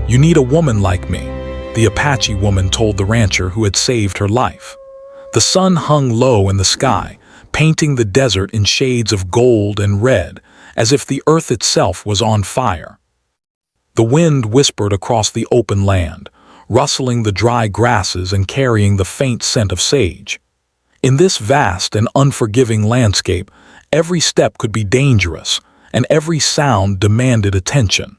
"You need a woman like me," the Apache woman told the rancher who had saved her life. The sun hung low in the sky, painting the desert in shades of gold and red, as if the earth itself was on fire. The wind whispered across the open land, rustling the dry grasses and carrying the faint scent of sage. In this vast and unforgiving landscape, every step could be dangerous, and every sound demanded attention.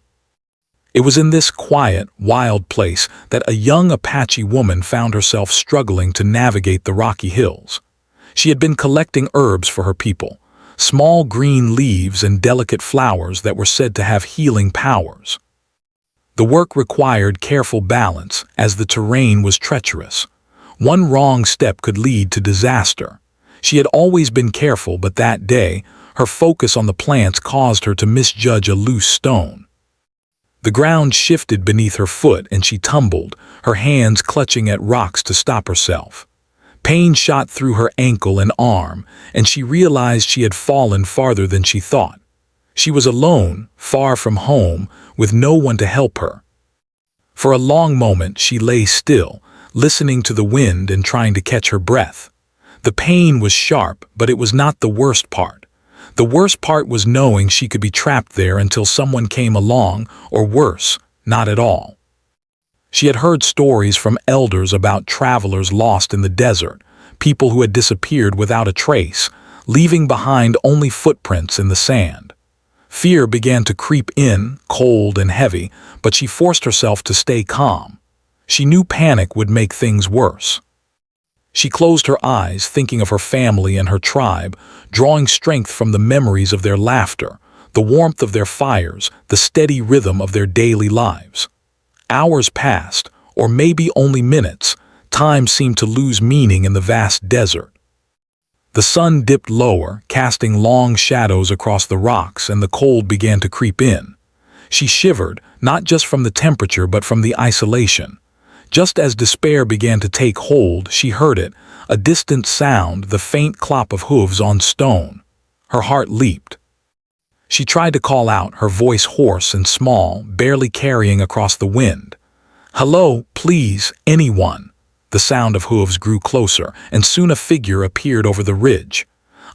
It was in this quiet, wild place that a young Apache woman found herself struggling to navigate the rocky hills. She had been collecting herbs for her people, small green leaves and delicate flowers that were said to have healing powers. The work required careful balance, as the terrain was treacherous. One wrong step could lead to disaster. She had always been careful, but that day, her focus on the plants caused her to misjudge a loose stone. The ground shifted beneath her foot and she tumbled, her hands clutching at rocks to stop herself. Pain shot through her ankle and arm, and she realized she had fallen farther than she thought. She was alone, far from home, with no one to help her. For a long moment she lay still, listening to the wind and trying to catch her breath. The pain was sharp, but it was not the worst part. The worst part was knowing she could be trapped there until someone came along, or worse, not at all. She had heard stories from elders about travelers lost in the desert, people who had disappeared without a trace, leaving behind only footprints in the sand. Fear began to creep in, cold and heavy, but she forced herself to stay calm. She knew panic would make things worse. She closed her eyes, thinking of her family and her tribe, drawing strength from the memories of their laughter, the warmth of their fires, the steady rhythm of their daily lives. Hours passed, or maybe only minutes. Time seemed to lose meaning in the vast desert. The sun dipped lower, casting long shadows across the rocks, and the cold began to creep in. She shivered, not just from the temperature but from the isolation. Just as despair began to take hold, she heard it, a distant sound, the faint clop of hooves on stone. Her heart leaped. She tried to call out, her voice hoarse and small, barely carrying across the wind. "Hello, please, anyone." The sound of hooves grew closer, and soon a figure appeared over the ridge.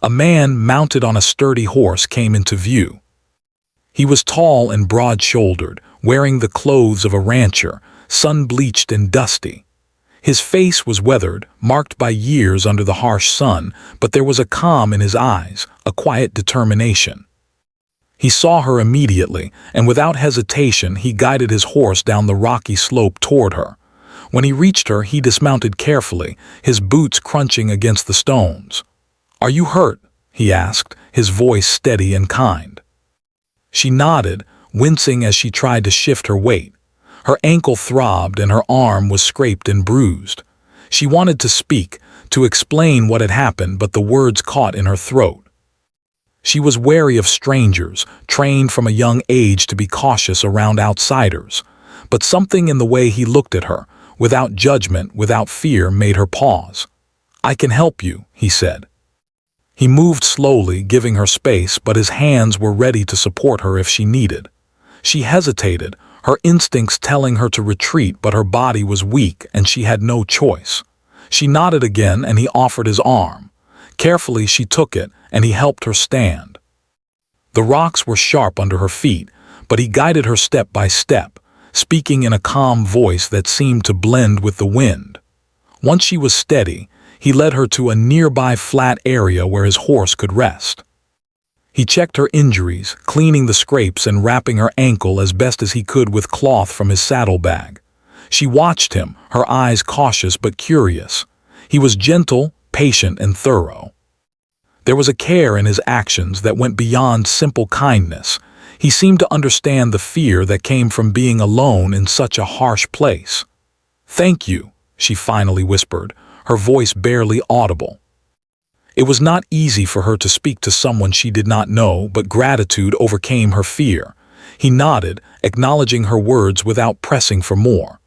A man mounted on a sturdy horse came into view. He was tall and broad-shouldered, wearing the clothes of a rancher, sun-bleached and dusty. His face was weathered, marked by years under the harsh sun, but there was a calm in his eyes, a quiet determination. He saw her immediately, and without hesitation he guided his horse down the rocky slope toward her. When he reached her, he dismounted carefully, his boots crunching against the stones. "Are you hurt?" he asked, his voice steady and kind. She nodded, wincing as she tried to shift her weight. Her ankle throbbed and her arm was scraped and bruised. She wanted to speak, to explain what had happened, but the words caught in her throat. She was wary of strangers, trained from a young age to be cautious around outsiders. But something in the way he looked at her, without judgment, without fear, made her pause. "I can help you," he said. He moved slowly, giving her space, but his hands were ready to support her if she needed. She hesitated, her instincts telling her to retreat, but her body was weak and she had no choice. She nodded again and he offered his arm. Carefully she took it and he helped her stand. The rocks were sharp under her feet, but he guided her step by step, speaking in a calm voice that seemed to blend with the wind. Once she was steady, he led her to a nearby flat area where his horse could rest. He checked her injuries, cleaning the scrapes and wrapping her ankle as best as he could with cloth from his saddlebag. She watched him, her eyes cautious but curious. He was gentle, patient, and thorough. There was a care in his actions that went beyond simple kindness. He seemed to understand the fear that came from being alone in such a harsh place. "Thank you," she finally whispered, her voice barely audible. It was not easy for her to speak to someone she did not know, but gratitude overcame her fear. He nodded, acknowledging her words without pressing for more.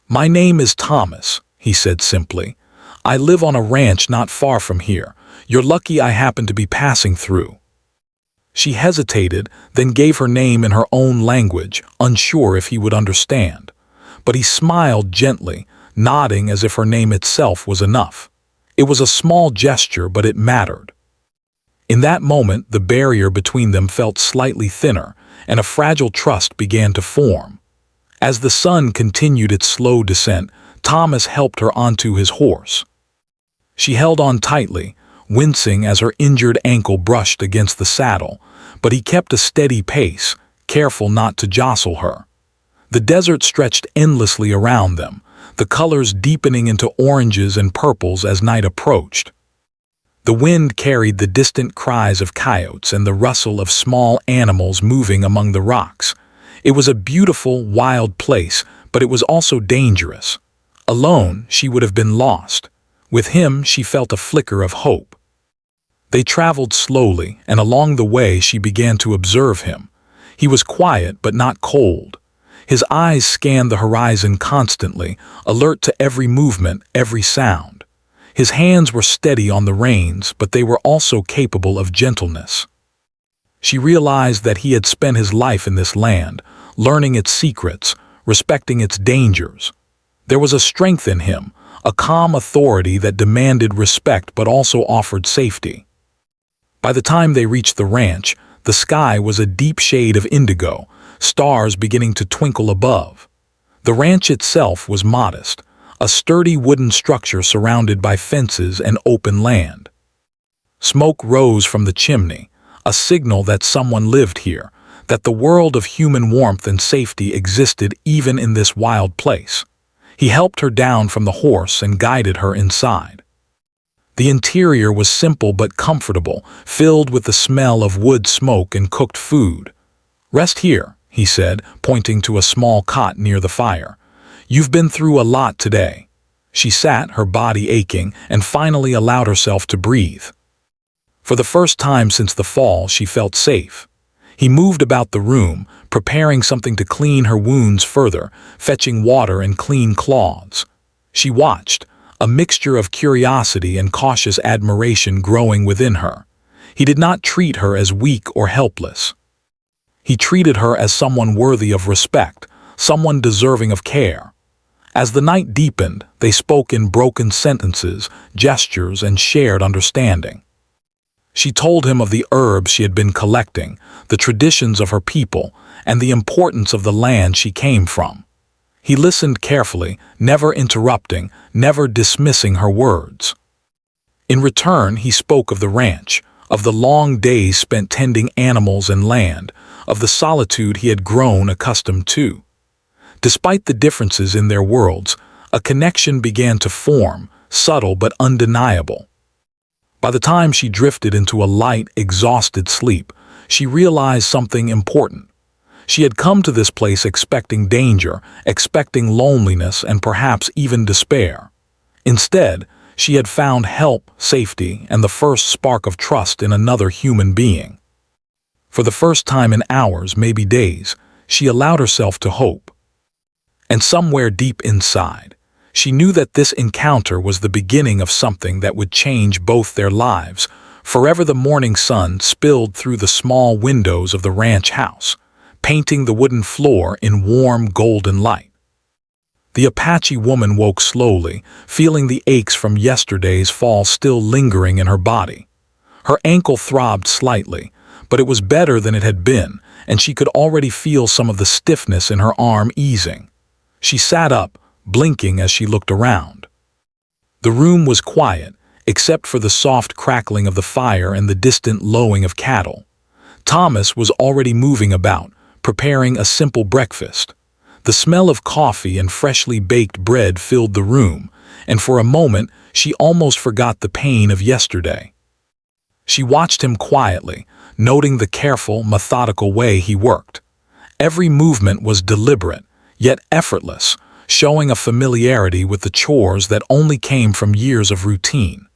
"My name is Thomas," he said simply. "I live on a ranch not far from here. You're lucky I happened to be passing through." She hesitated, then gave her name in her own language, unsure if he would understand. but he smiled gently, nodding as if her name itself was enough. It was a small gesture, but it mattered. In that moment, the barrier between them felt slightly thinner, and a fragile trust began to form. As the sun continued its slow descent, Thomas helped her onto his horse. She held on tightly, wincing as her injured ankle brushed against the saddle, but he kept a steady pace, careful not to jostle her. The desert stretched endlessly around them, the colors deepening into oranges and purples as night approached. The wind carried the distant cries of coyotes and the rustle of small animals moving among the rocks. It was a beautiful, wild place, but it was also dangerous. Alone, she would have been lost. With him, she felt a flicker of hope. They traveled slowly, and along the way she began to observe him. He was quiet but not cold. His eyes scanned the horizon constantly, alert to every movement, every sound. His hands were steady on the reins, but they were also capable of gentleness. She realized that he had spent his life in this land, learning its secrets, respecting its dangers. There was a strength in him, a calm authority that demanded respect but also offered safety. By the time they reached the ranch, the sky was a deep shade of indigo, stars beginning to twinkle above. The ranch itself was modest, a sturdy wooden structure surrounded by fences and open land. Smoke rose from the chimney, a signal that someone lived here, that the world of human warmth and safety existed even in this wild place. He helped her down from the horse and guided her inside. The interior was simple but comfortable, filled with the smell of wood smoke and cooked food. "Rest here," he said, pointing to a small cot near the fire. "You've been through a lot today." She sat, her body aching, and finally allowed herself to breathe. For the first time since the fall, she felt safe. He moved about the room, preparing something to clean her wounds further, fetching water and clean cloths. She watched, a mixture of curiosity and cautious admiration growing within her. He did not treat her as weak or helpless. He treated her as someone worthy of respect, someone deserving of care. As the night deepened, they spoke in broken sentences, gestures, and shared understanding. She told him of the herbs she had been collecting, the traditions of her people, and the importance of the land she came from. He listened carefully, never interrupting, never dismissing her words. In return, he spoke of the ranch, of the long days spent tending animals and land, of the solitude he had grown accustomed to. Despite the differences in their worlds, a connection began to form, subtle but undeniable. By the time she drifted into a light, exhausted sleep, she realized something important. She had come to this place expecting danger, expecting loneliness, and perhaps even despair. Instead, she had found help, safety, and the first spark of trust in another human being. For the first time in hours, maybe days, she allowed herself to hope. And somewhere deep inside, she knew that this encounter was the beginning of something that would change both their lives. Forever the morning sun spilled through the small windows of the ranch house, painting the wooden floor in warm golden light. The Apache woman woke slowly, feeling the aches from yesterday's fall still lingering in her body. Her ankle throbbed slightly, but it was better than it had been, and she could already feel some of the stiffness in her arm easing. She sat up, blinking as she looked around. The room was quiet, except for the soft crackling of the fire and the distant lowing of cattle. Thomas was already moving about, preparing a simple breakfast. The smell of coffee and freshly baked bread filled the room, and for a moment she almost forgot the pain of yesterday. She watched him quietly, noting the careful, methodical way he worked. Every movement was deliberate, yet effortless, showing a familiarity with the chores that only came from years of routine.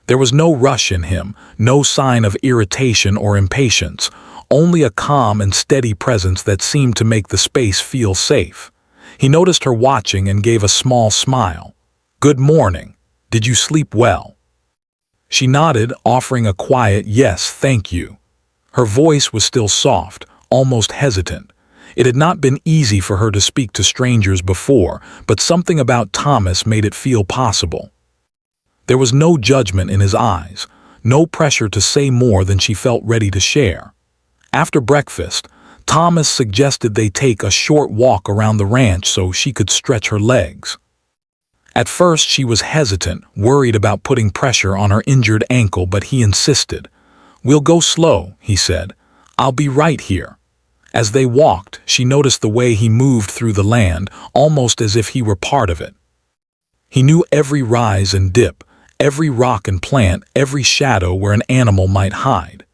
There was no rush in him, no sign of irritation or impatience, only a calm and steady presence that seemed to make the space feel safe. He noticed her watching and gave a small smile. "Good morning. Did you sleep well?" She nodded, offering a quiet "yes, thank you." Her voice was still soft, almost hesitant. It had not been easy for her to speak to strangers before, but something about Thomas made it feel possible. There was no judgment in his eyes, no pressure to say more than she felt ready to share. After breakfast, Thomas suggested they take a short walk around the ranch so she could stretch her legs. At first she was hesitant, worried about putting pressure on her injured ankle, but he insisted. "We'll go slow," he said. "I'll be right here." As they walked, she noticed the way he moved through the land, almost as if he were part of it. He knew every rise and dip, every rock and plant, every shadow where an animal might hide.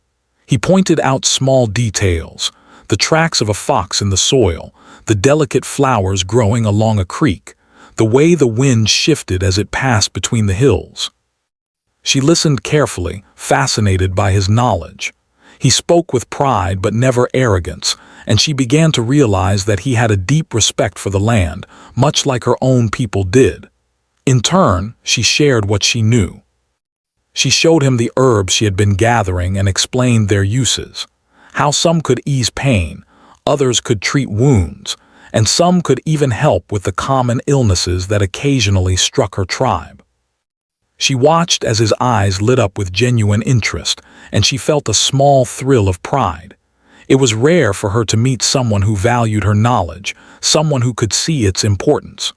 He pointed out small details, the tracks of a fox in the soil, the delicate flowers growing along a creek, the way the wind shifted as it passed between the hills. She listened carefully, fascinated by his knowledge. He spoke with pride but never arrogance, and she began to realize that he had a deep respect for the land, much like her own people did. In turn, she shared what she knew. She showed him the herbs she had been gathering and explained their uses, how some could ease pain, others could treat wounds, and some could even help with the common illnesses that occasionally struck her tribe. She watched as his eyes lit up with genuine interest, and she felt a small thrill of pride. It was rare for her to meet someone who valued her knowledge, someone who could see its importance.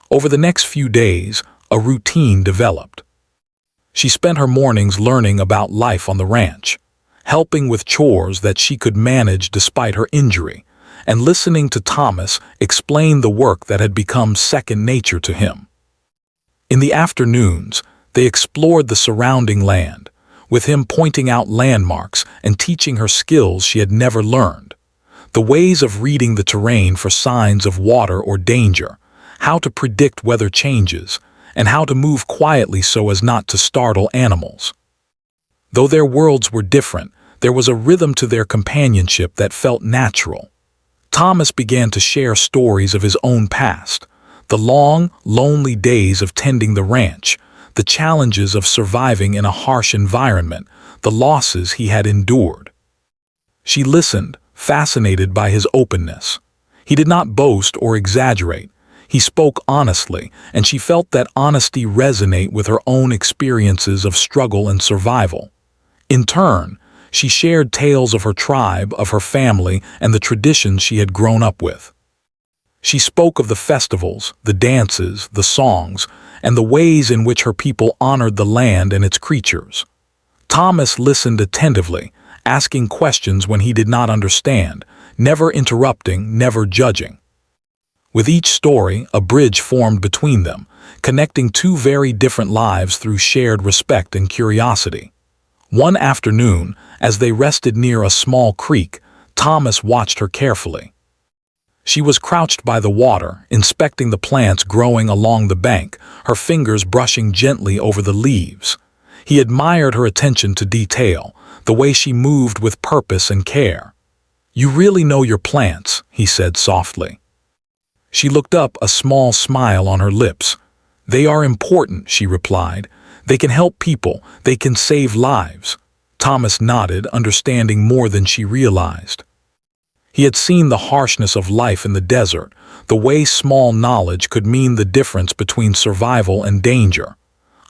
Over the next few days, a routine developed. She spent her mornings learning about life on the ranch, helping with chores that she could manage despite her injury, and listening to Thomas explain the work that had become second nature to him. In the afternoons, they explored the surrounding land, with him pointing out landmarks and teaching her skills she had never learned. The ways of reading the terrain for signs of water or danger, how to predict weather changes, and how to move quietly so as not to startle animals. Though their worlds were different, there was a rhythm to their companionship that felt natural. Thomas began to share stories of his own past, the long, lonely days of tending the ranch, the challenges of surviving in a harsh environment, the losses he had endured. She listened, fascinated by his openness. He did not boast or exaggerate. He spoke honestly, and she felt that honesty resonate with her own experiences of struggle and survival. In turn, she shared tales of her tribe, of her family, and the traditions she had grown up with. She spoke of the festivals, the dances, the songs, and the ways in which her people honored the land and its creatures. Thomas listened attentively, asking questions when he did not understand, never interrupting, never judging. With each story, a bridge formed between them, connecting two very different lives through shared respect and curiosity. One afternoon, as they rested near a small creek, Thomas watched her carefully. She was crouched by the water, inspecting the plants growing along the bank, her fingers brushing gently over the leaves. He admired her attention to detail, the way she moved with purpose and care. "You really know your plants," he said softly. She looked up, a small smile on her lips. "They are important," she replied. "They can help people, they can save lives." Thomas nodded, understanding more than she realized. He had seen the harshness of life in the desert, the way small knowledge could mean the difference between survival and danger.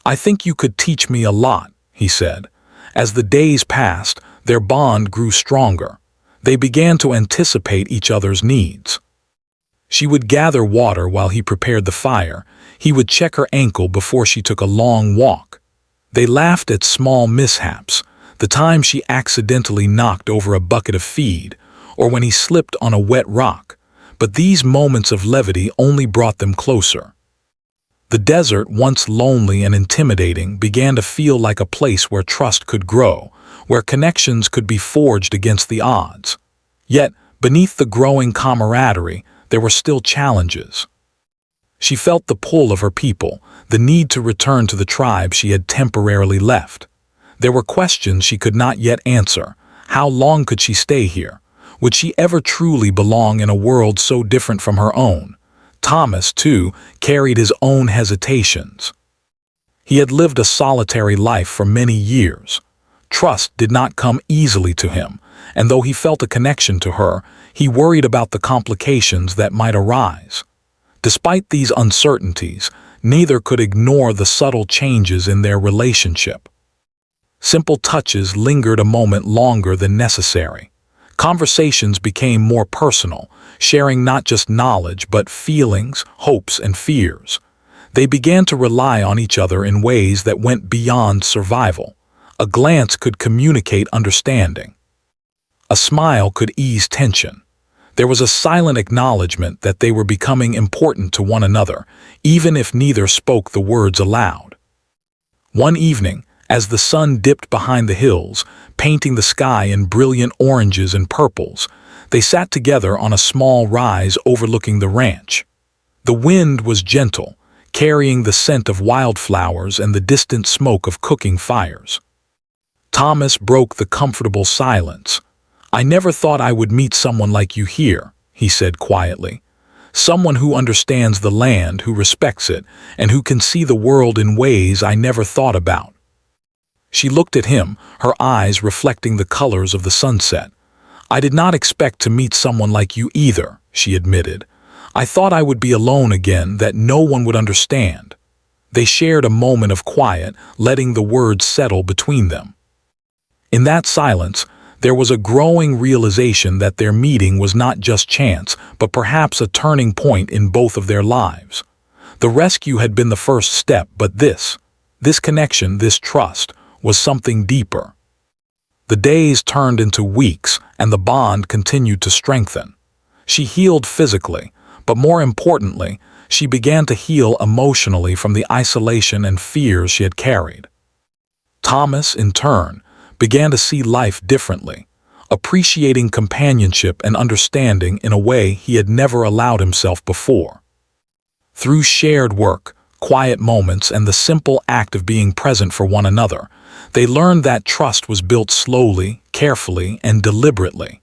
"I think you could teach me a lot," he said. As the days passed, their bond grew stronger. They began to anticipate each other's needs. She would gather water while he prepared the fire. He would check her ankle before she took a long walk. They laughed at small mishaps, the time she accidentally knocked over a bucket of feed, or when he slipped on a wet rock, but these moments of levity only brought them closer. The desert, once lonely and intimidating, began to feel like a place where trust could grow, where connections could be forged against the odds. Yet, beneath the growing camaraderie, there were still challenges. She felt the pull of her people, the need to return to the tribe she had temporarily left. There were questions she could not yet answer. How long could she stay here? Would she ever truly belong in a world so different from her own? Thomas, too, carried his own hesitations. He had lived a solitary life for many years. Trust did not come easily to him, and though he felt a connection to her, He worried about the complications that might arise. Despite these uncertainties, neither could ignore the subtle changes in their relationship. Simple touches lingered a moment longer than necessary. Conversations became more personal, sharing not just knowledge but feelings, hopes, and fears. They began to rely on each other in ways that went beyond survival. A glance could communicate understanding. A smile could ease tension. There was a silent acknowledgement that they were becoming important to one another, even if neither spoke the words aloud. One evening, as the sun dipped behind the hills, painting the sky in brilliant oranges and purples, they sat together on a small rise overlooking the ranch. The wind was gentle, carrying the scent of wildflowers and the distant smoke of cooking fires. Thomas broke the comfortable silence. "I never thought I would meet someone like you here," he said quietly. "Someone who understands the land, who respects it, and who can see the world in ways I never thought about." She looked at him, her eyes reflecting the colors of the sunset. "I did not expect to meet someone like you either," she admitted. "I thought I would be alone again, that no one would understand." They shared a moment of quiet, letting the words settle between them. In that silence, there was a growing realization that their meeting was not just chance, but perhaps a turning point in both of their lives. The rescue had been the first step, but this connection, this trust, was something deeper. The days turned into weeks, and the bond continued to strengthen. She healed physically, but more importantly, she began to heal emotionally from the isolation and fears she had carried. Thomas, in turn, began to see life differently, appreciating companionship and understanding in a way he had never allowed himself before. Through shared work, quiet moments, and the simple act of being present for one another, they learned that trust was built slowly, carefully, and deliberately.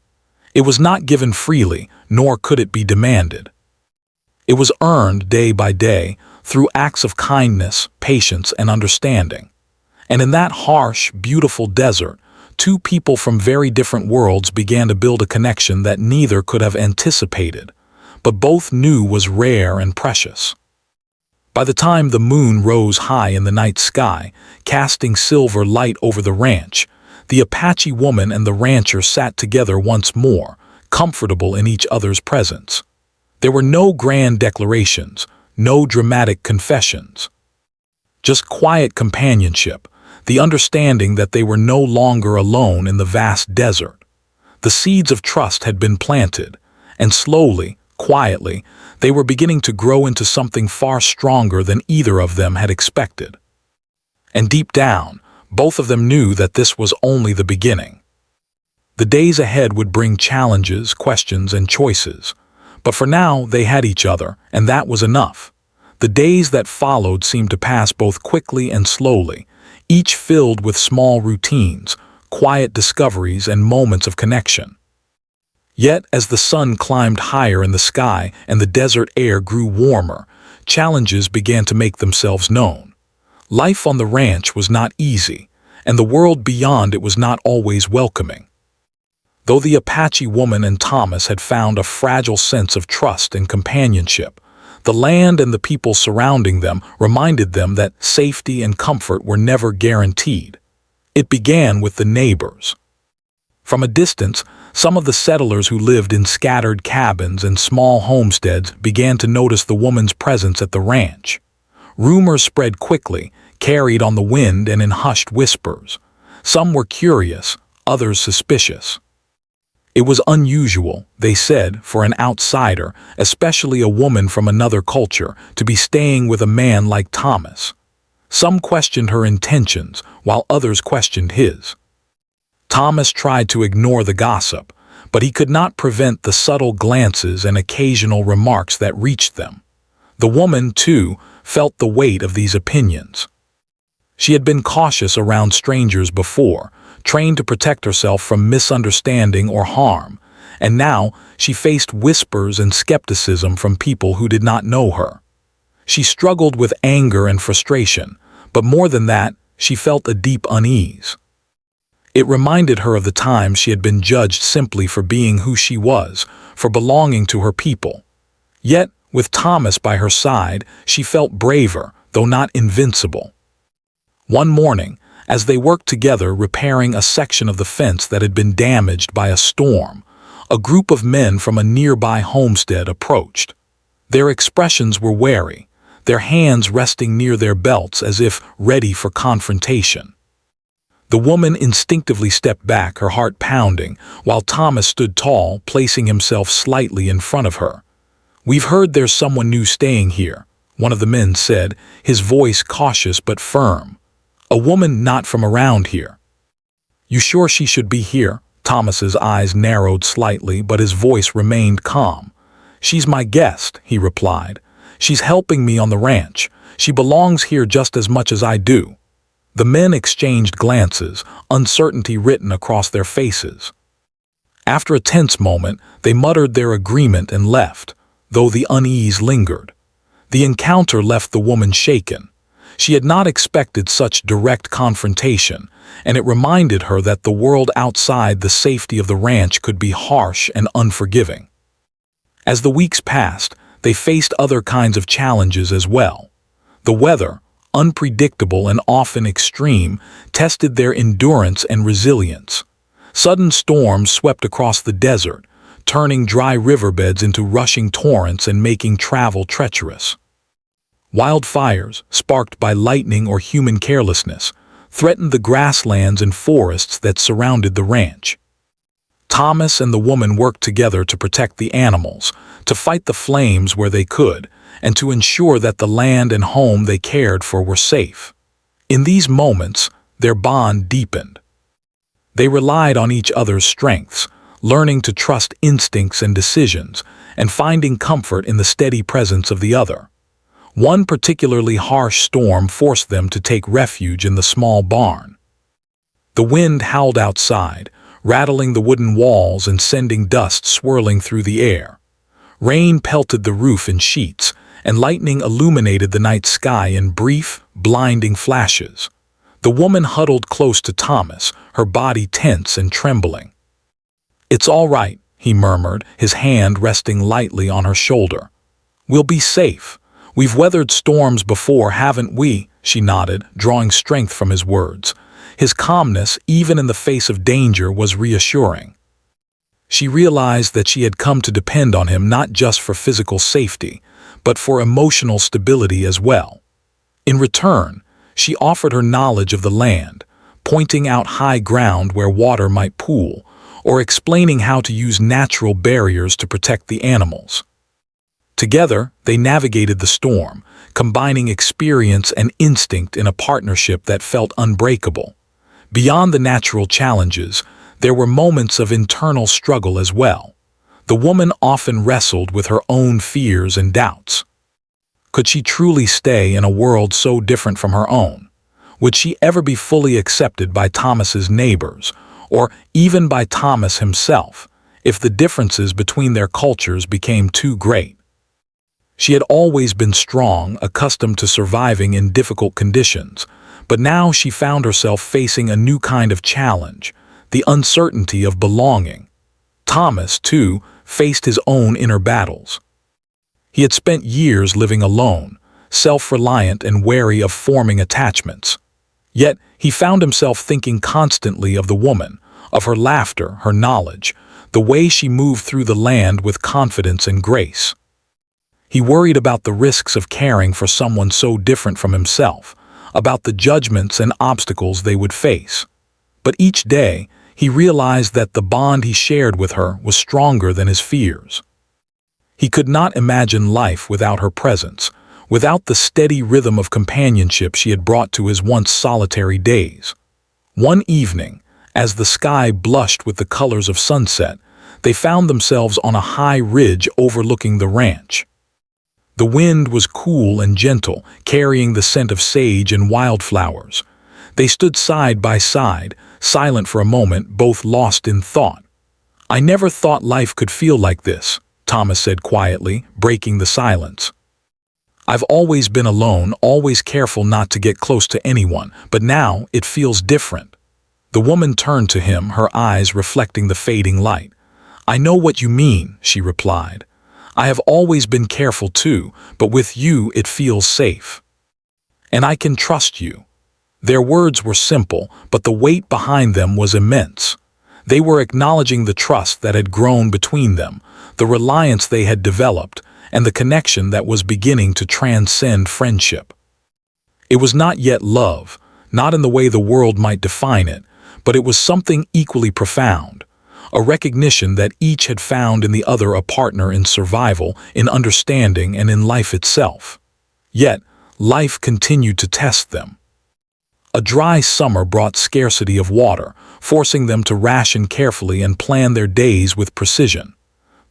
It was not given freely, nor could it be demanded. It was earned day by day through acts of kindness, patience, and understanding. And in that harsh, beautiful desert, two people from very different worlds began to build a connection that neither could have anticipated, but both knew was rare and precious. By the time the moon rose high in the night sky, casting silver light over the ranch, the Apache woman and the rancher sat together once more, comfortable in each other's presence. There were no grand declarations, no dramatic confessions. Just quiet companionship, the understanding that they were no longer alone in the vast desert. The seeds of trust had been planted, and slowly, quietly, they were beginning to grow into something far stronger than either of them had expected. And deep down, both of them knew that this was only the beginning. The days ahead would bring challenges, questions, and choices. But for now, they had each other, and that was enough. The days that followed seemed to pass both quickly and slowly, each filled with small routines, quiet discoveries, and moments of connection. Yet, as the sun climbed higher in the sky and the desert air grew warmer, challenges began to make themselves known. Life on the ranch was not easy, and the world beyond it was not always welcoming. Though the Apache woman and Thomas had found a fragile sense of trust and companionship, the land and the people surrounding them reminded them that safety and comfort were never guaranteed. It began with the neighbors. From a distance, some of the settlers who lived in scattered cabins and small homesteads began to notice the woman's presence at the ranch. Rumors spread quickly, carried on the wind and in hushed whispers. Some were curious, others suspicious. It was unusual, they said, for an outsider, especially a woman from another culture, to be staying with a man like Thomas. Some questioned her intentions, while others questioned his. Thomas tried to ignore the gossip, but he could not prevent the subtle glances and occasional remarks that reached them. The woman, too, felt the weight of these opinions. She had been cautious around strangers before, trained to protect herself from misunderstanding or harm, and now she faced whispers and skepticism from people who did not know her. She struggled with anger and frustration, but more than that, she felt a deep unease. It reminded her of the time she had been judged simply for being who she was, for belonging to her people. Yet, with Thomas by her side, she felt braver, though not invincible. One morning, as they worked together repairing a section of the fence that had been damaged by a storm, a group of men from a nearby homestead approached. Their expressions were wary, their hands resting near their belts as if ready for confrontation. The woman instinctively stepped back, her heart pounding, while Thomas stood tall, placing himself slightly in front of her. "We've heard there's someone new staying here," one of the men said, his voice cautious but firm. "A woman not from around here." "You sure she should be here?" Thomas's eyes narrowed slightly, but his voice remained calm. "She's my guest," he replied. "She's helping me on the ranch. She belongs here just as much as I do." The men exchanged glances, uncertainty written across their faces. After a tense moment, they muttered their agreement and left, though the unease lingered. The encounter left the woman shaken. She had not expected such direct confrontation, and it reminded her that the world outside the safety of the ranch could be harsh and unforgiving. As the weeks passed, they faced other kinds of challenges as well. The weather, unpredictable and often extreme, tested their endurance and resilience. Sudden storms swept across the desert, turning dry riverbeds into rushing torrents and making travel treacherous. Wildfires, sparked by lightning or human carelessness, threatened the grasslands and forests that surrounded the ranch. Thomas and the woman worked together to protect the animals, to fight the flames where they could, and to ensure that the land and home they cared for were safe. In these moments, their bond deepened. They relied on each other's strengths, learning to trust instincts and decisions, and finding comfort in the steady presence of the other. One particularly harsh storm forced them to take refuge in the small barn. The wind howled outside, rattling the wooden walls and sending dust swirling through the air. Rain pelted the roof in sheets, and lightning illuminated the night sky in brief, blinding flashes. The woman huddled close to Thomas, her body tense and trembling. "It's all right," he murmured, his hand resting lightly on her shoulder. "We'll be safe. We've weathered storms before, haven't we?" She nodded, drawing strength from his words. His calmness, even in the face of danger, was reassuring. She realized that she had come to depend on him not just for physical safety, but for emotional stability as well. In return, she offered her knowledge of the land, pointing out high ground where water might pool, or explaining how to use natural barriers to protect the animals. Together, they navigated the storm, combining experience and instinct in a partnership that felt unbreakable. Beyond the natural challenges, there were moments of internal struggle as well. The woman often wrestled with her own fears and doubts. Could she truly stay in a world so different from her own? Would she ever be fully accepted by Thomas's neighbors, or even by Thomas himself, if the differences between their cultures became too great? She had always been strong, accustomed to surviving in difficult conditions, but now she found herself facing a new kind of challenge, the uncertainty of belonging. Thomas, too, faced his own inner battles. He had spent years living alone, self-reliant and wary of forming attachments. Yet he found himself thinking constantly of the woman, of her laughter, her knowledge, the way she moved through the land with confidence and grace. He worried about the risks of caring for someone so different from himself, about the judgments and obstacles they would face. But each day, he realized that the bond he shared with her was stronger than his fears. He could not imagine life without her presence, without the steady rhythm of companionship she had brought to his once solitary days. One evening, as the sky blushed with the colors of sunset, they found themselves on a high ridge overlooking the ranch. The wind was cool and gentle, carrying the scent of sage and wildflowers. They stood side by side, silent for a moment, both lost in thought. "I never thought life could feel like this," Thomas said quietly, breaking the silence. "I've always been alone, always careful not to get close to anyone, but now it feels different." The woman turned to him, her eyes reflecting the fading light. "I know what you mean," she replied. "I have always been careful too, but with you it feels safe. And I can trust you." Their words were simple, but the weight behind them was immense. They were acknowledging the trust that had grown between them, the reliance they had developed, and the connection that was beginning to transcend friendship. It was not yet love, not in the way the world might define it, but it was something equally profound, a recognition that each had found in the other a partner in survival, in understanding, and in life itself. Yet, life continued to test them. A dry summer brought scarcity of water, forcing them to ration carefully and plan their days with precision.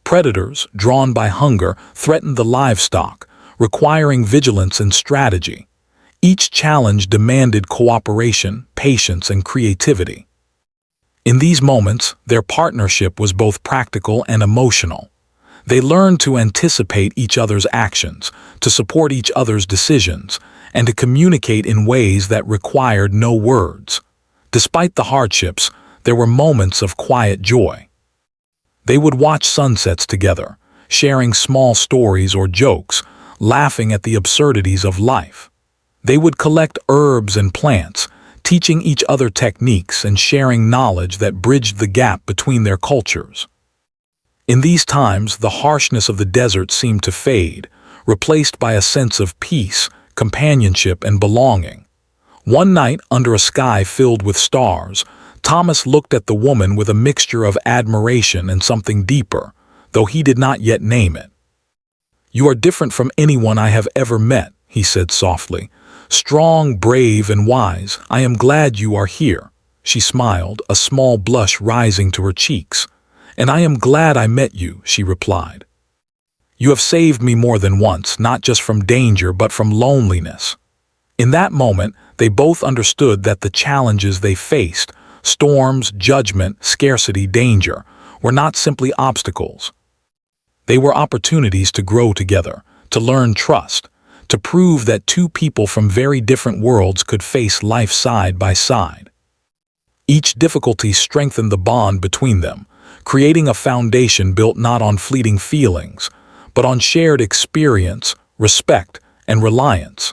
Predators, drawn by hunger, threatened the livestock, requiring vigilance and strategy. Each challenge demanded cooperation, patience, and creativity. In these moments, their partnership was both practical and emotional. They learned to anticipate each other's actions, to support each other's decisions, and to communicate in ways that required no words. Despite the hardships, there were moments of quiet joy. They would watch sunsets together, sharing small stories or jokes, laughing at the absurdities of life. They would collect herbs and plants, teaching each other techniques and sharing knowledge that bridged the gap between their cultures. In these times, the harshness of the desert seemed to fade, replaced by a sense of peace, companionship, and belonging. One night, under a sky filled with stars, Thomas looked at the woman with a mixture of admiration and something deeper, though he did not yet name it. "You are different from anyone I have ever met," he said softly. "Strong, brave, and wise. I am glad you are here." She smiled, a small blush rising to her cheeks. "And I am glad I met you," she replied. "You have saved me more than once, not just from danger but from loneliness." In that moment, they both understood that the challenges they faced, storms, judgment, scarcity, danger, were not simply obstacles. They were opportunities to grow together, to learn trust, to prove that two people from very different worlds could face life side by side. Each difficulty strengthened the bond between them, creating a foundation built not on fleeting feelings, but on shared experience, respect, and reliance.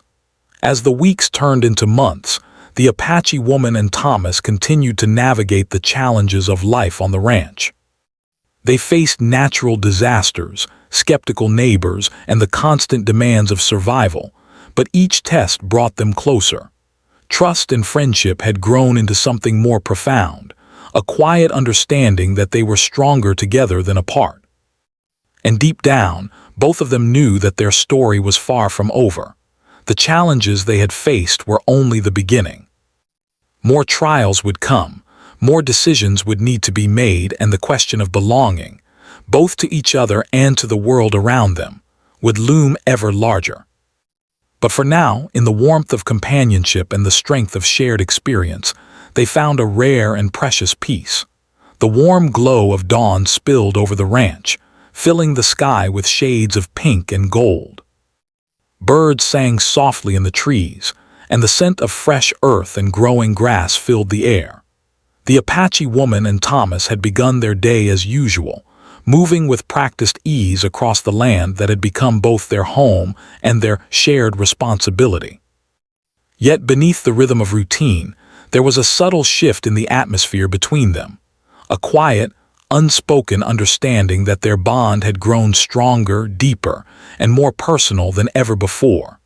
As the weeks turned into months, the Apache woman and Thomas continued to navigate the challenges of life on the ranch. They faced natural disasters, skeptical neighbors, and the constant demands of survival, but each test brought them closer. Trust and friendship had grown into something more profound, a quiet understanding that they were stronger together than apart. And deep down, both of them knew that their story was far from over. The challenges they had faced were only the beginning. More trials would come, more decisions would need to be made, and the question of belonging, both to each other and to the world around them, would loom ever larger. But for now, in the warmth of companionship and the strength of shared experience, they found a rare and precious peace. The warm glow of dawn spilled over the ranch, filling the sky with shades of pink and gold. Birds sang softly in the trees, and the scent of fresh earth and growing grass filled the air. The Apache woman and Thomas had begun their day as usual, moving with practiced ease across the land that had become both their home and their shared responsibility. Yet beneath the rhythm of routine, there was a subtle shift in the atmosphere between them, a quiet, unspoken understanding that their bond had grown stronger, deeper, and more personal than ever before.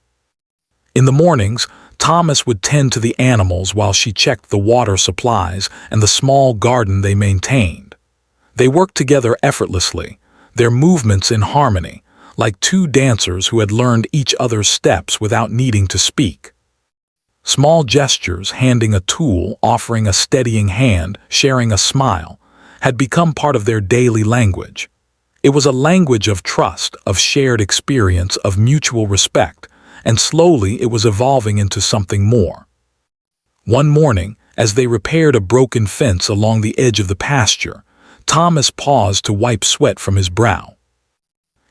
In the mornings, Thomas would tend to the animals while she checked the water supplies and the small garden they maintained. They worked together effortlessly, their movements in harmony, like two dancers who had learned each other's steps without needing to speak. Small gestures, handing a tool, offering a steadying hand, sharing a smile, had become part of their daily language. It was a language of trust, of shared experience, of mutual respect, and slowly it was evolving into something more. One morning, as they repaired a broken fence along the edge of the pasture, Thomas paused to wipe sweat from his brow.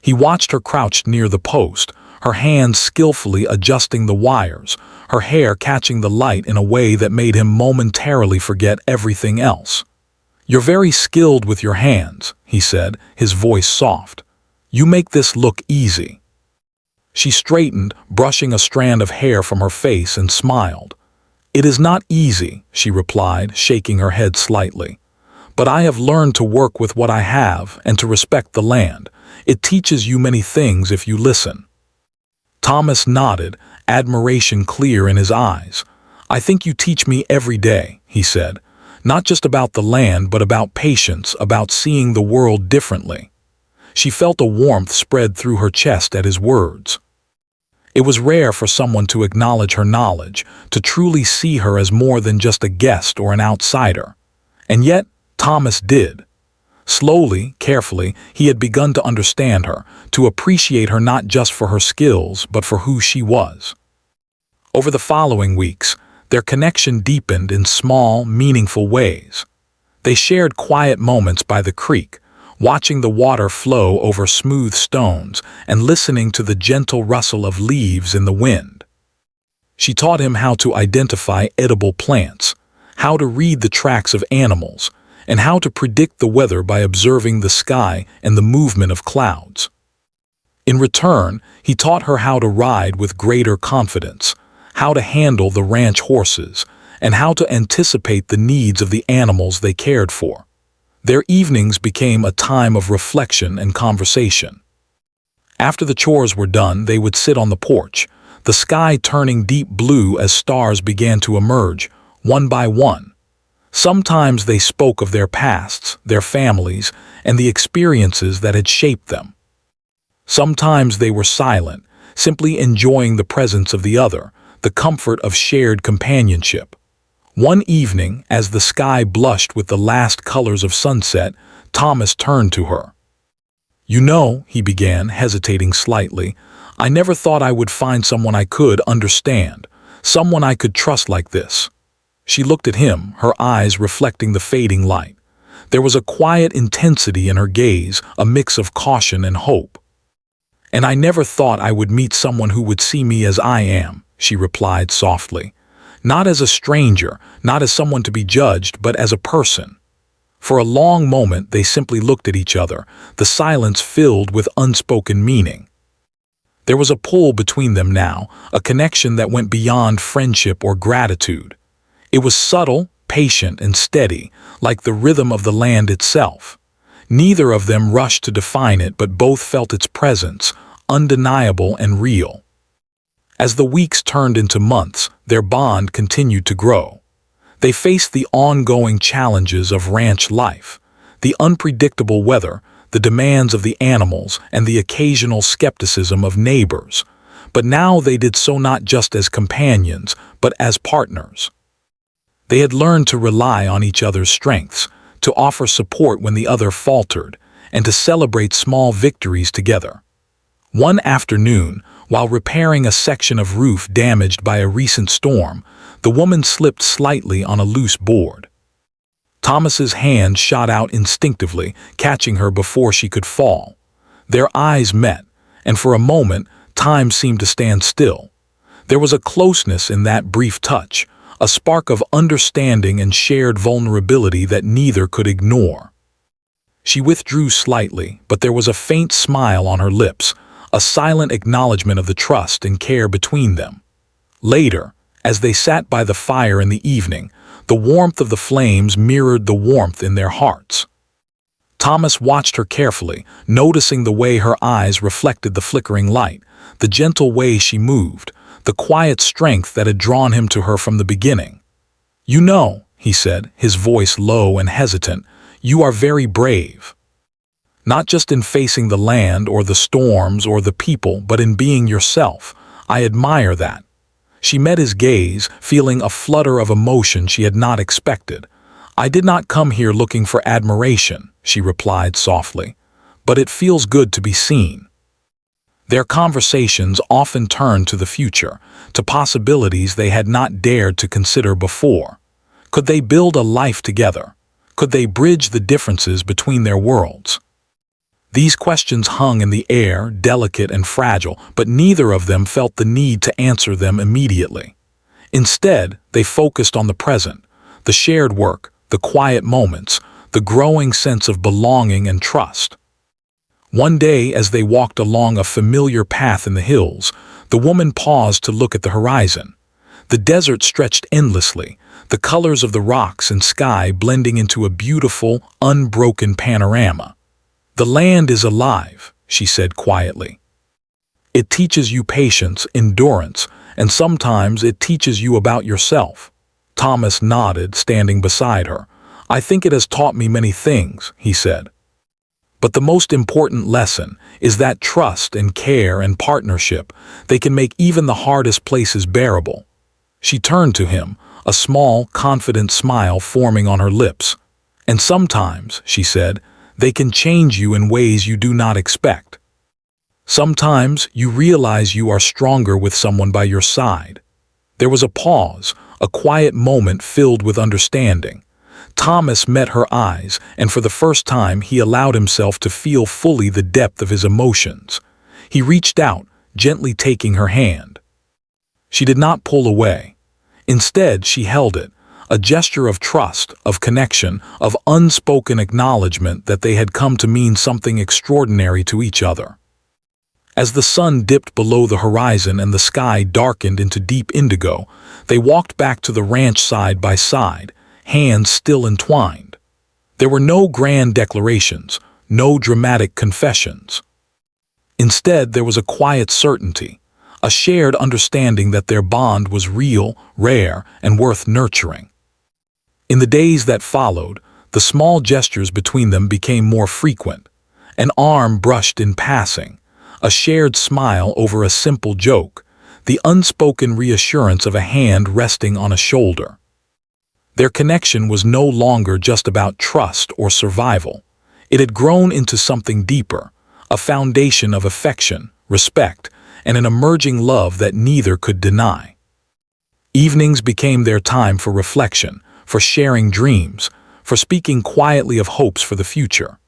He watched her crouched near the post, her hands skillfully adjusting the wires, her hair catching the light in a way that made him momentarily forget everything else. "You're very skilled with your hands," he said, his voice soft. "You make this look easy." She straightened, brushing a strand of hair from her face, and smiled. "It is not easy," she replied, shaking her head slightly. "But I have learned to work with what I have and to respect the land. It teaches you many things if you listen." Thomas nodded, admiration clear in his eyes. "I think you teach me every day," he said. "Not just about the land, but about patience, about seeing the world differently." She felt a warmth spread through her chest at his words. It was rare for someone to acknowledge her knowledge, to truly see her as more than just a guest or an outsider. And yet, Thomas did. Slowly, carefully, he had begun to understand her, to appreciate her not just for her skills, but for who she was. Over the following weeks, their connection deepened in small, meaningful ways. They shared quiet moments by the creek, watching the water flow over smooth stones and listening to the gentle rustle of leaves in the wind. She taught him how to identify edible plants, how to read the tracks of animals, and how to predict the weather by observing the sky and the movement of clouds. In return, he taught her how to ride with greater confidence, how to handle the ranch horses, and how to anticipate the needs of the animals they cared for. Their evenings became a time of reflection and conversation. After the chores were done, they would sit on the porch, the sky turning deep blue as stars began to emerge, one by one. Sometimes they spoke of their pasts, their families, and the experiences that had shaped them. Sometimes they were silent, simply enjoying the presence of the other, the comfort of shared companionship. One evening, as the sky blushed with the last colors of sunset, Thomas turned to her. "You know," he began, hesitating slightly, "I never thought I would find someone I could understand, someone I could trust like this." She looked at him, her eyes reflecting the fading light. There was a quiet intensity in her gaze, a mix of caution and hope. "And I never thought I would meet someone who would see me as I am," she replied softly. "Not as a stranger, not as someone to be judged, but as a person." For a long moment they simply looked at each other, the silence filled with unspoken meaning. There was a pull between them now, a connection that went beyond friendship or gratitude. It was subtle, patient, and steady, like the rhythm of the land itself. Neither of them rushed to define it, but both felt its presence, undeniable and real. As the weeks turned into months, their bond continued to grow. They faced the ongoing challenges of ranch life, the unpredictable weather, the demands of the animals, and the occasional skepticism of neighbors. But now they did so not just as companions, but as partners. They had learned to rely on each other's strengths, to offer support when the other faltered, and to celebrate small victories together. One afternoon, while repairing a section of roof damaged by a recent storm, the woman slipped slightly on a loose board. Thomas's hand shot out instinctively, catching her before she could fall. Their eyes met, and for a moment, time seemed to stand still. There was a closeness in that brief touch, a spark of understanding and shared vulnerability that neither could ignore. She withdrew slightly, but there was a faint smile on her lips, a silent acknowledgement of the trust and care between them. Later, as they sat by the fire in the evening, the warmth of the flames mirrored the warmth in their hearts. Thomas watched her carefully, noticing the way her eyes reflected the flickering light, the gentle way she moved, the quiet strength that had drawn him to her from the beginning. "You know," he said, his voice low and hesitant, "you are very brave. Not just in facing the land or the storms or the people, but in being yourself. I admire that." She met his gaze, feeling a flutter of emotion she had not expected. "I did not come here looking for admiration," she replied softly, "but it feels good to be seen." Their conversations often turned to the future, to possibilities they had not dared to consider before. Could they build a life together? Could they bridge the differences between their worlds? These questions hung in the air, delicate and fragile, but neither of them felt the need to answer them immediately. Instead, they focused on the present, the shared work, the quiet moments, the growing sense of belonging and trust. One day, as they walked along a familiar path in the hills, the woman paused to look at the horizon. The desert stretched endlessly, the colors of the rocks and sky blending into a beautiful, unbroken panorama. "The land is alive," she said quietly. "It teaches you patience, endurance, and sometimes it teaches you about yourself." Thomas nodded, standing beside her. "I think it has taught me many things," he said. "But the most important lesson is that trust and care and partnership, they can make even the hardest places bearable." She turned to him, a small, confident smile forming on her lips. "And sometimes," she said, "they can change you in ways you do not expect. Sometimes you realize you are stronger with someone by your side." There was a pause, a quiet moment filled with understanding. Thomas met her eyes, and for the first time he allowed himself to feel fully the depth of his emotions. He reached out, gently taking her hand. She did not pull away. Instead, she held it, a gesture of trust, of connection, of unspoken acknowledgement that they had come to mean something extraordinary to each other. As the sun dipped below the horizon and the sky darkened into deep indigo, they walked back to the ranch side by side, hands still entwined. There were no grand declarations, no dramatic confessions. Instead, there was a quiet certainty, a shared understanding that their bond was real, rare, and worth nurturing. In the days that followed, the small gestures between them became more frequent. An arm brushed in passing, a shared smile over a simple joke, the unspoken reassurance of a hand resting on a shoulder. Their connection was no longer just about trust or survival. It had grown into something deeper, a foundation of affection, respect, and an emerging love that neither could deny. Evenings became their time for reflection, for sharing dreams, for speaking quietly of hopes for the future.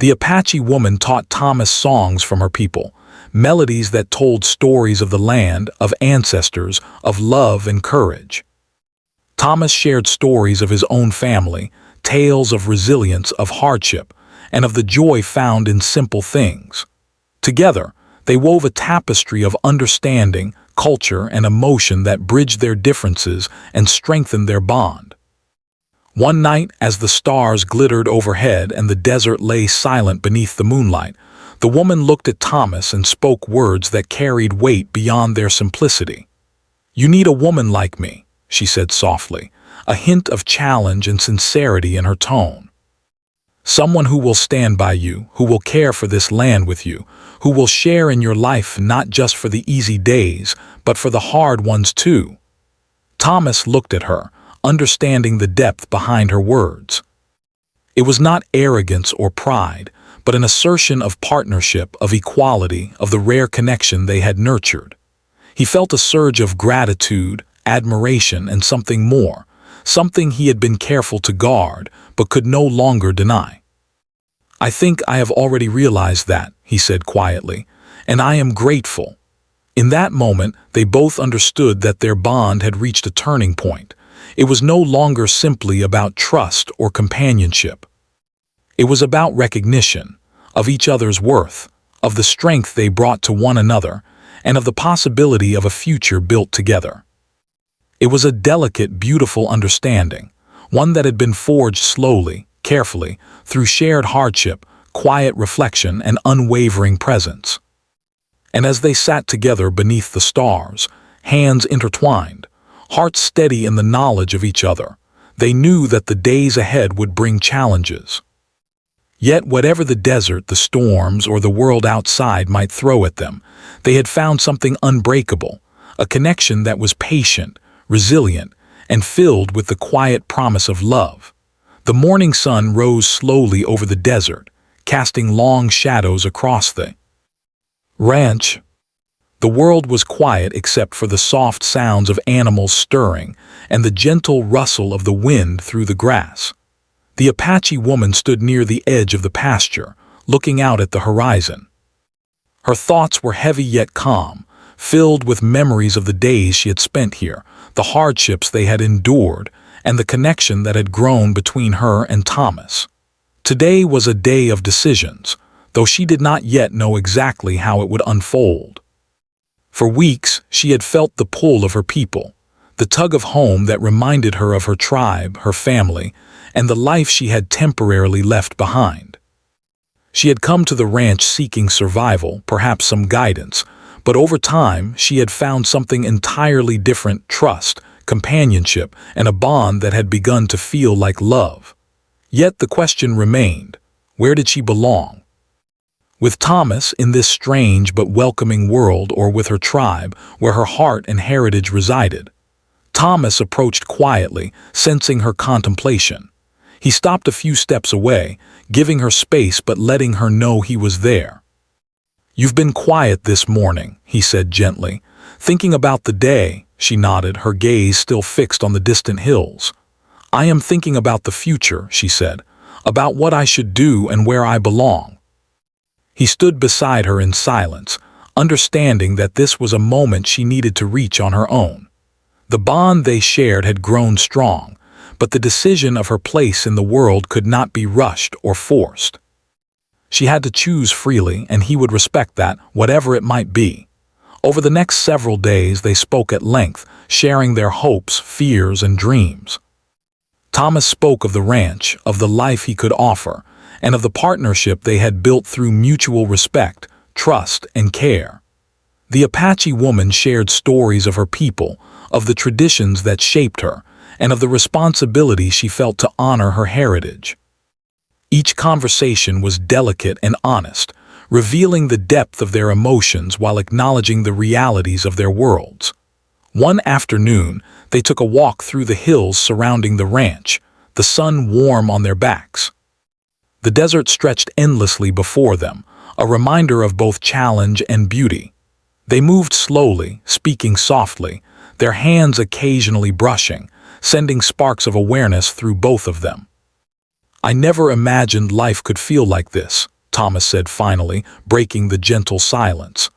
The Apache woman taught Thomas songs from her people, melodies that told stories of the land, of ancestors, of love and courage. Thomas shared stories of his own family, tales of resilience, of hardship, and of the joy found in simple things. Together, they wove a tapestry of understanding, culture, and emotion that bridged their differences and strengthened their bond. One night, as the stars glittered overhead and the desert lay silent beneath the moonlight, the woman looked at Thomas and spoke words that carried weight beyond their simplicity. "You need a woman like me," she said softly, a hint of challenge and sincerity in her tone. "Someone who will stand by you, who will care for this land with you, who will share in your life not just for the easy days, but for the hard ones too." Thomas looked at her, understanding the depth behind her words. It was not arrogance or pride, but an assertion of partnership, of equality, of the rare connection they had nurtured. He felt a surge of gratitude, admiration, and something more, something he had been careful to guard, but could no longer deny. "I think I have already realized that," he said quietly, "and I am grateful." In that moment, they both understood that their bond had reached a turning point. It was no longer simply about trust or companionship. It was about recognition of each other's worth, of the strength they brought to one another, and of the possibility of a future built together. It was a delicate, beautiful understanding, one that had been forged slowly, carefully, through shared hardship, quiet reflection, and unwavering presence. And as they sat together beneath the stars, hands intertwined, hearts steady in the knowledge of each other, they knew that the days ahead would bring challenges. Yet whatever the desert, the storms, or the world outside might throw at them, they had found something unbreakable, a connection that was patient, resilient, and filled with the quiet promise of love. The morning sun rose slowly over the desert, casting long shadows across the ranch. The world was quiet except for the soft sounds of animals stirring and the gentle rustle of the wind through the grass. The Apache woman stood near the edge of the pasture, looking out at the horizon. Her thoughts were heavy yet calm, filled with memories of the days she had spent here, the hardships they had endured, and the connection that had grown between her and Thomas. Today was a day of decisions, though she did not yet know exactly how it would unfold. For weeks, she had felt the pull of her people, the tug of home that reminded her of her tribe, her family, and the life she had temporarily left behind. She had come to the ranch seeking survival, perhaps some guidance, but over time she had found something entirely different: trust, companionship, and a bond that had begun to feel like love. Yet the question remained: where did she belong? With Thomas in this strange but welcoming world, or with her tribe, where her heart and heritage resided? Thomas approached quietly, sensing her contemplation. He stopped a few steps away, giving her space but letting her know he was there. "You've been quiet this morning," he said gently. "Thinking about the day." She nodded, her gaze still fixed on the distant hills. "I am thinking about the future," she said, "about what I should do and where I belong." He stood beside her in silence, understanding that this was a moment she needed to reach on her own. The bond they shared had grown strong, but the decision of her place in the world could not be rushed or forced. She had to choose freely, and he would respect that, whatever it might be. Over the next several days they spoke at length, sharing their hopes, fears, and dreams. Thomas spoke of the ranch, of the life he could offer, and of the partnership they had built through mutual respect, trust, and care. The Apache woman shared stories of her people, of the traditions that shaped her, and of the responsibility she felt to honor her heritage. Each conversation was delicate and honest, revealing the depth of their emotions while acknowledging the realities of their worlds. One afternoon, they took a walk through the hills surrounding the ranch, the sun warm on their backs. The desert stretched endlessly before them, a reminder of both challenge and beauty. They moved slowly, speaking softly, their hands occasionally brushing, sending sparks of awareness through both of them. "I never imagined life could feel like this," Thomas said finally, breaking the gentle silence.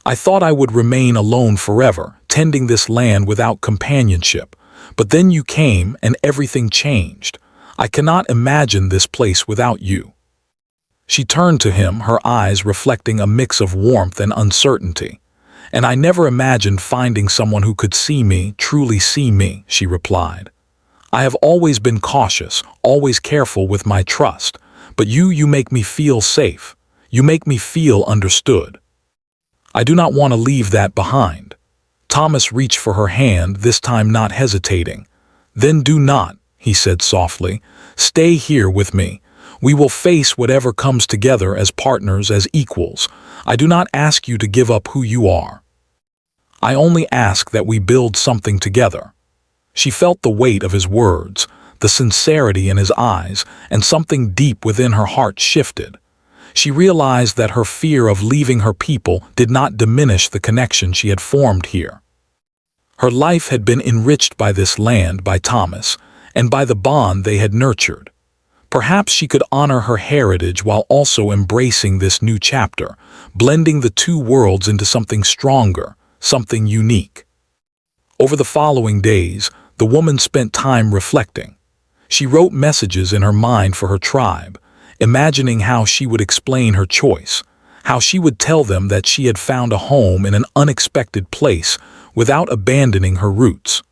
"I thought I would remain alone forever, tending this land without companionship. But then you came and everything changed. I cannot imagine this place without you." She turned to him, her eyes reflecting a mix of warmth and uncertainty. "And I never imagined finding someone who could see me, truly see me," she replied. "I have always been cautious, always careful with my trust. But you make me feel safe. You make me feel understood. I do not want to leave that behind." Thomas reached for her hand, this time not hesitating. "Then do not," he said softly. "Stay here with me. We will face whatever comes together as partners, as equals. I do not ask you to give up who you are. I only ask that we build something together." She felt the weight of his words, the sincerity in his eyes, and something deep within her heart shifted. She realized that her fear of leaving her people did not diminish the connection she had formed here. Her life had been enriched by this land, by Thomas, and by the bond they had nurtured. Perhaps she could honor her heritage while also embracing this new chapter, blending the two worlds into something stronger, something unique. Over the following days, the woman spent time reflecting. She wrote messages in her mind for her tribe, imagining how she would explain her choice, how she would tell them that she had found a home in an unexpected place without abandoning her roots.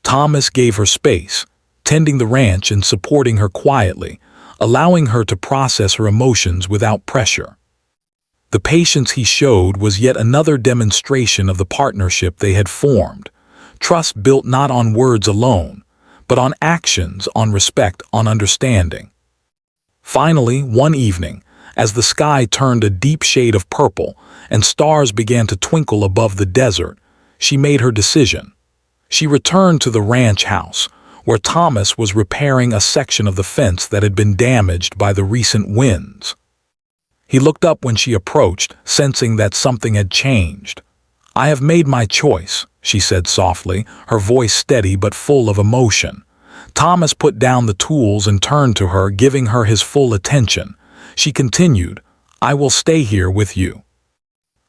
Thomas gave her space, tending the ranch and supporting her quietly, allowing her to process her emotions without pressure. The patience he showed was yet another demonstration of the partnership they had formed, trust built not on words alone, but on actions, on respect, on understanding. Finally, one evening, as the sky turned a deep shade of purple and stars began to twinkle above the desert, she made her decision. She returned to the ranch house, where Thomas was repairing a section of the fence that had been damaged by the recent winds. He looked up when she approached, sensing that something had changed. "I have made my choice," she said softly, her voice steady but full of emotion. Thomas put down the tools and turned to her, giving her his full attention. she continued, "I will stay here with you.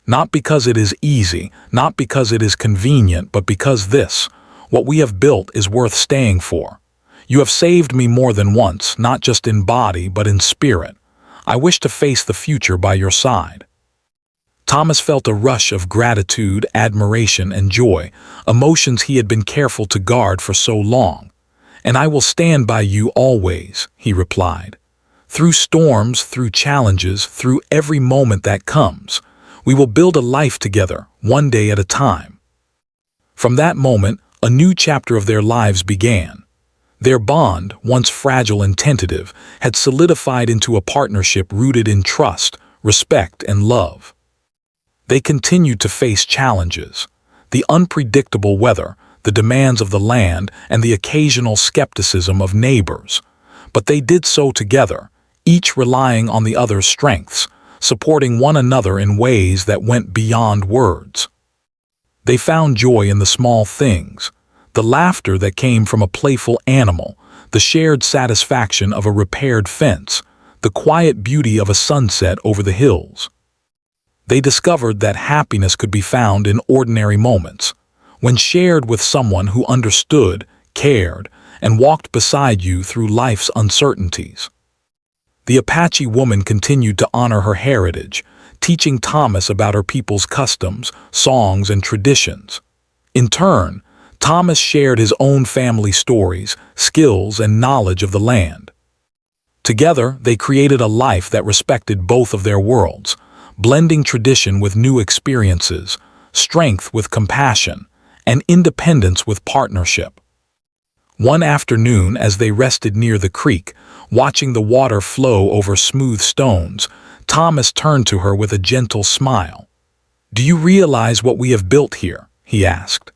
Not because it is easy, not because it is convenient, but because what we have built is worth staying for. You have saved me more than once, not just in body, but in spirit. I wish to face the future by your side." Thomas felt a rush of gratitude, admiration, and joy, emotions he had been careful to guard for so long. "And I will stand by you always," he replied. "Through storms, through challenges, through every moment that comes, we will build a life together, one day at a time." From that moment, a new chapter of their lives began. Their bond, once fragile and tentative, had solidified into a partnership rooted in trust, respect, and love. They continued to face challenges: the unpredictable weather, the demands of the land, and the occasional skepticism of neighbors. But they did so together, each relying on the other's strengths, supporting one another in ways that went beyond words. They found joy in the small things: the laughter that came from a playful animal, the shared satisfaction of a repaired fence, the quiet beauty of a sunset over the hills. They discovered that happiness could be found in ordinary moments, when shared with someone who understood, cared, and walked beside you through life's uncertainties. The Apache woman continued to honor her heritage, teaching Thomas about her people's customs, songs, and traditions. In turn, Thomas shared his own family stories, skills, and knowledge of the land. Together, they created a life that respected both of their worlds, blending tradition with new experiences, strength with compassion, and independence with partnership. One afternoon, as they rested near the creek, watching the water flow over smooth stones, Thomas turned to her with a gentle smile. "Do you realize what we have built here?" he asked.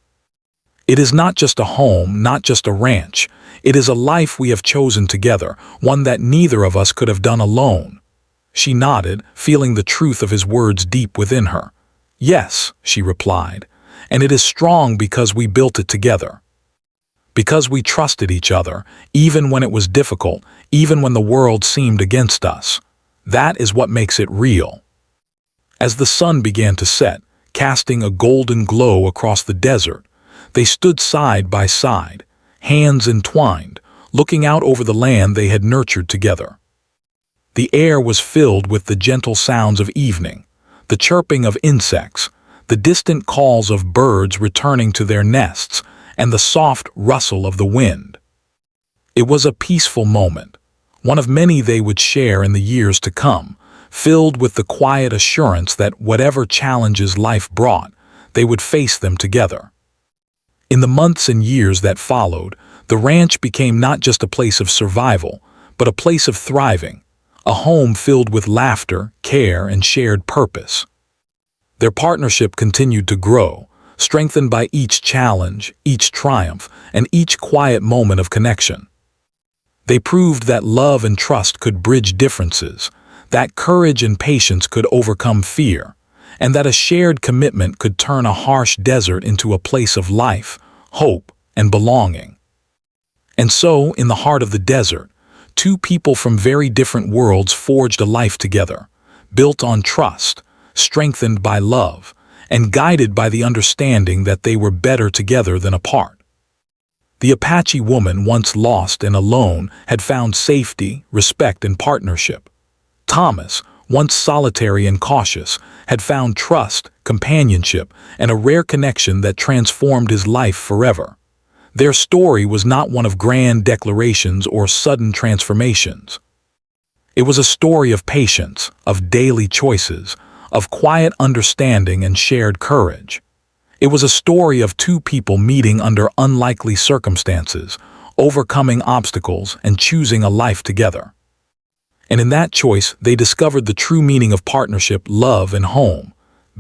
"It is not just a home, not just a ranch. It is a life we have chosen together, one that neither of us could have done alone." She nodded, feeling the truth of his words deep within her. "Yes," she replied, "and it is strong because we built it together. Because we trusted each other, even when it was difficult, even when the world seemed against us. That is what makes it real." As the sun began to set, casting a golden glow across the desert, they stood side by side, hands entwined, looking out over the land they had nurtured together. The air was filled with the gentle sounds of evening, the chirping of insects, the distant calls of birds returning to their nests, and the soft rustle of the wind. It was a peaceful moment, one of many they would share in the years to come, filled with the quiet assurance that whatever challenges life brought, they would face them together. In the months and years that followed, the ranch became not just a place of survival, but a place of thriving, a home filled with laughter, care, and shared purpose. Their partnership continued to grow, strengthened by each challenge, each triumph, and each quiet moment of connection. They proved that love and trust could bridge differences, that courage and patience could overcome fear, and that a shared commitment could turn a harsh desert into a place of life, hope, and belonging. And so, in the heart of the desert, two people from very different worlds forged a life together, built on trust, strengthened by love, and guided by the understanding that they were better together than apart. The Apache woman, once lost and alone, had found safety, respect, and partnership. Thomas, once solitary and cautious, had found trust, companionship, and a rare connection that transformed his life forever. Their story was not one of grand declarations or sudden transformations. It was a story of patience, of daily choices, of quiet understanding and shared courage. It was a story of two people meeting under unlikely circumstances, overcoming obstacles, and choosing a life together. And in that choice, they discovered the true meaning of partnership, love, and home. /